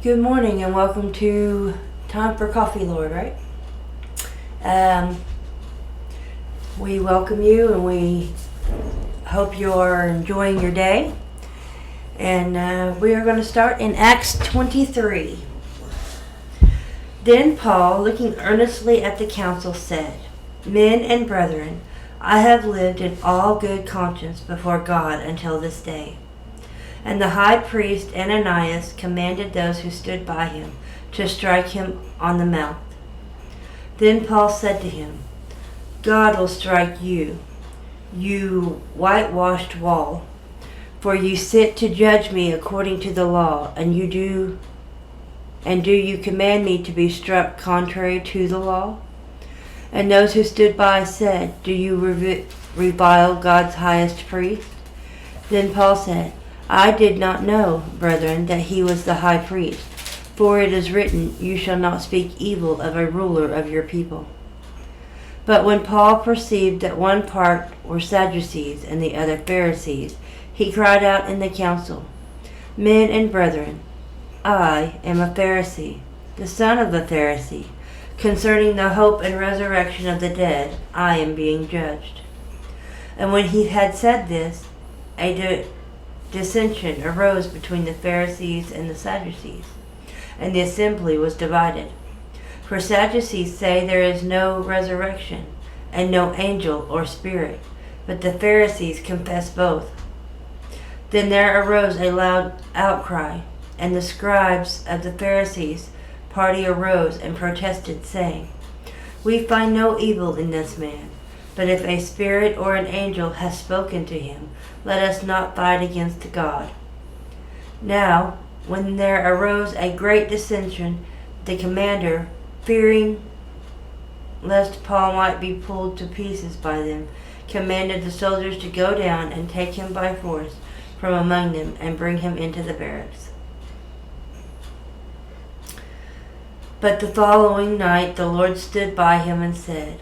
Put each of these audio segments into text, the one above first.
Good morning and welcome to Time for Coffee, Lord, right? We welcome you and we hope you're enjoying your day. And we are going to start in Acts 23. Then Paul, looking earnestly at the council, said, "Men and brethren, I have lived in all good conscience before God until this day." And the high priest Ananias commanded those who stood by him to strike him on the mouth. Then Paul said to him, "God will strike you, you whitewashed wall, for you sit to judge me according to the law, and do you command me to be struck contrary to the law?" And those who stood by said, "Do you revile God's highest priest?" Then Paul said, "I did not know, brethren, that he was the high priest. For it is written, you shall not speak evil of a ruler of your people." But when Paul perceived that one part were Sadducees and the other Pharisees, he cried out in the council, "Men and brethren, I am a Pharisee, the son of a Pharisee. Concerning the hope and resurrection of the dead, I am being judged." And when he had said this, a dissension arose between the Pharisees and the Sadducees, and the assembly was divided. For Sadducees say there is no resurrection, and no angel or spirit, but the Pharisees confess both. Then there arose a loud outcry, and the scribes of the Pharisees' party arose and protested, saying, "We find no evil in this man, but if a spirit or an angel has spoken to him, let us not fight against God." Now, when there arose a great dissension, the commander, fearing lest Paul might be pulled to pieces by them, commanded the soldiers to go down and take him by force from among them and bring him into the barracks. But the following night the Lord stood by him and said,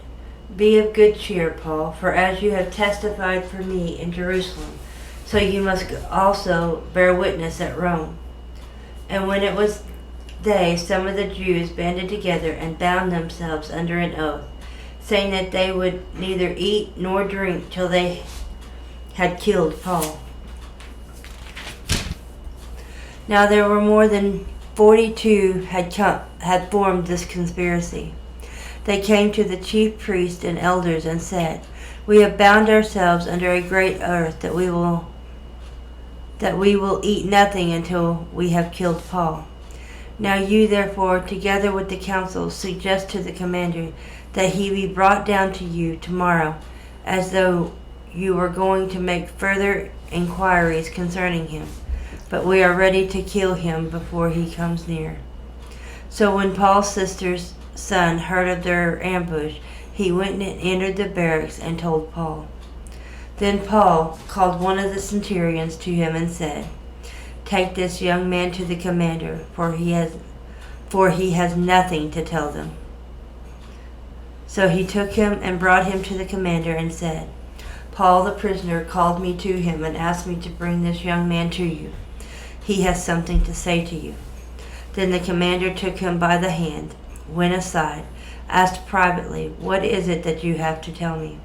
"Be of good cheer, Paul, for as you have testified for me in Jerusalem, so you must also bear witness at Rome." And when it was day, some of the Jews banded together and bound themselves under an oath, saying that they would neither eat nor drink till they had killed Paul. Now there were more than 42 had formed this conspiracy. They came to the chief priests and elders and said, "We have bound ourselves under a great oath that we will eat nothing until we have killed Paul. Now you therefore, together with the council, suggest to the commander that he be brought down to you tomorrow, as though you were going to make further inquiries concerning him. But we are ready to kill him before he comes near." So when Paul's sister's son heard of their ambush, he went and entered the barracks and told Paul. Then Paul called one of the centurions to him and said, "Take this young man to the commander, for he has nothing to tell them." So he took him and brought him to the commander and said, "Paul the prisoner called me to him and asked me to bring this young man to you. He has something to say to you." Then the commander took him by the hand, went aside, asked privately, "What is it that you have to tell me?"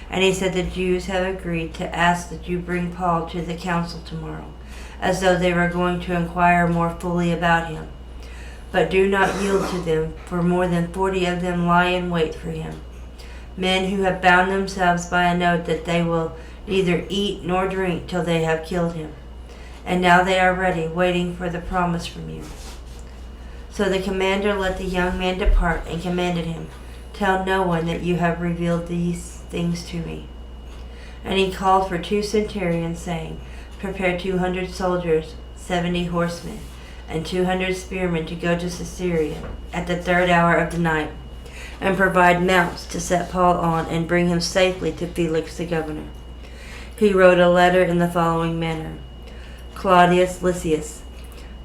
And he said, "The Jews have agreed to ask that you bring Paul to the council tomorrow, as though they were going to inquire more fully about him. But do not yield to them, for more than 40 of them lie in wait for him, men who have bound themselves by a note that they will neither eat nor drink till they have killed him. And now they are ready, waiting for the promise from you." So the commander let the young man depart and commanded him, "Tell no one that you have revealed these things to me." And he called for 2 centurions, saying, "Prepare 200 soldiers, 70 horsemen, and 200 spearmen to go to Caesarea at the 3rd hour of the night, and provide mounts to set Paul on and bring him safely to Felix the governor." He wrote a letter in the following manner: "Claudius Lysias,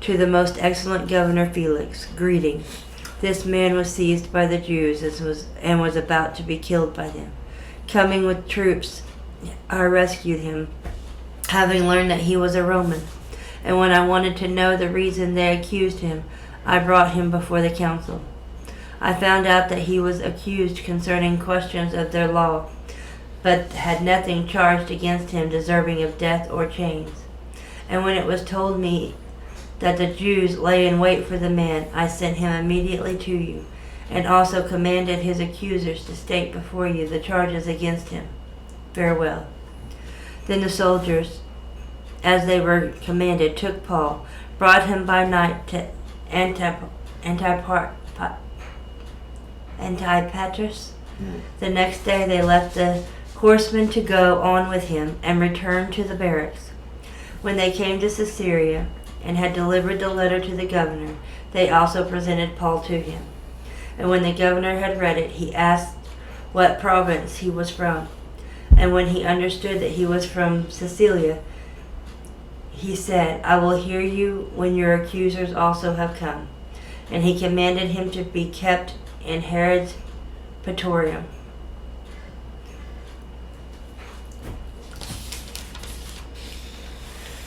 to the most excellent governor Felix, greeting. This man was seized by the Jews and was about to be killed by them. Coming with troops, I rescued him, having learned that he was a Roman. And when I wanted to know the reason they accused him, I brought him before the council. I found out that he was accused concerning questions of their law, but had nothing charged against him deserving of death or chains. And when it was told me that the Jews lay in wait for the man, I sent him immediately to you, and also commanded his accusers to state before you the charges against him. Farewell. Then the soldiers, as they were commanded, took Paul, brought him by night to Antipatris. The next day they left the horsemen to go on with him, and returned to the barracks. When they came to Caesarea, and had delivered the letter to the governor, they also presented Paul to him. And when the governor had read it, he asked what province he was from. And when he understood that he was from Cilicia, he said, I will hear you when your accusers also have come. And he commanded him to be kept in Herod's praetorium.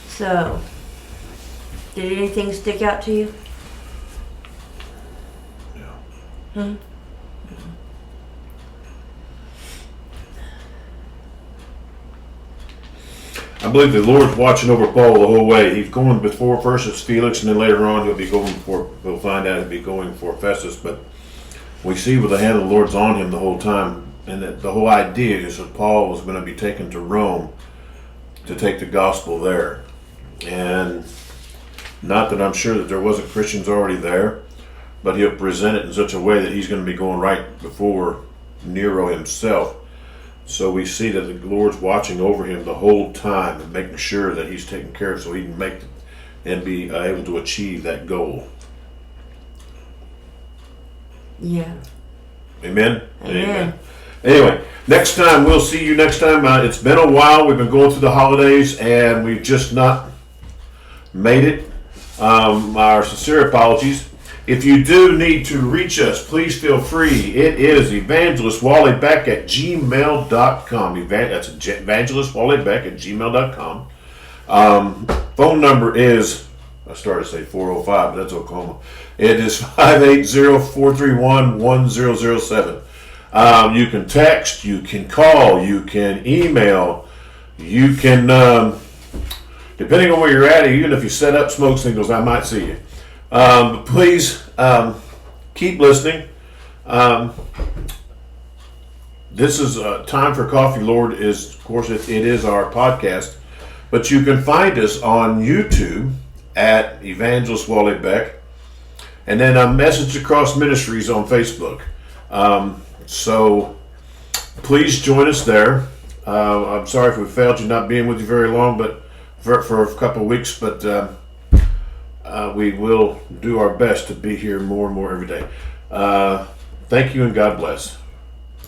So, did anything stick out to you? Yeah. I believe the Lord's watching over Paul the whole way. He's going before first it's Felix, and then later on we'll find out he'll be going for Festus. But we see with the hand of the Lord's on him the whole time, and that the whole idea is that Paul was going to be taken to Rome to take the gospel there. And not that I'm sure that there wasn't Christians already there, but he'll present it in such a way that he's going to be going right before Nero himself. So we see that the Lord's watching over him the whole time and making sure that he's taken care of so he can make and be able to achieve that goal. Yeah. Amen? Amen. Anyway, next time, we'll see you next time. It's been a while. We've been going through the holidays and we've just not made it. Our sincere apologies. If you do need to reach us, please feel free. It is evangelistwallybeck@gmail.com. That's evangelistwallybeck@gmail.com. Phone number is, I started to say 405, but that's Oklahoma. It is 580-431-1007. You can text, you can call, you can email, you can, depending on where you're at, even if you set up smoke signals, I might see you. But please keep listening. This is Time for Coffee, Lord, is, of course, it is our podcast. But you can find us on YouTube at Evangelist Wally Beck. And then Message Across Ministries on Facebook. So please join us there. I'm sorry if we failed you not being with you very long, but for a couple of weeks, but we will do our best to be here more and more every day. Thank you and God bless.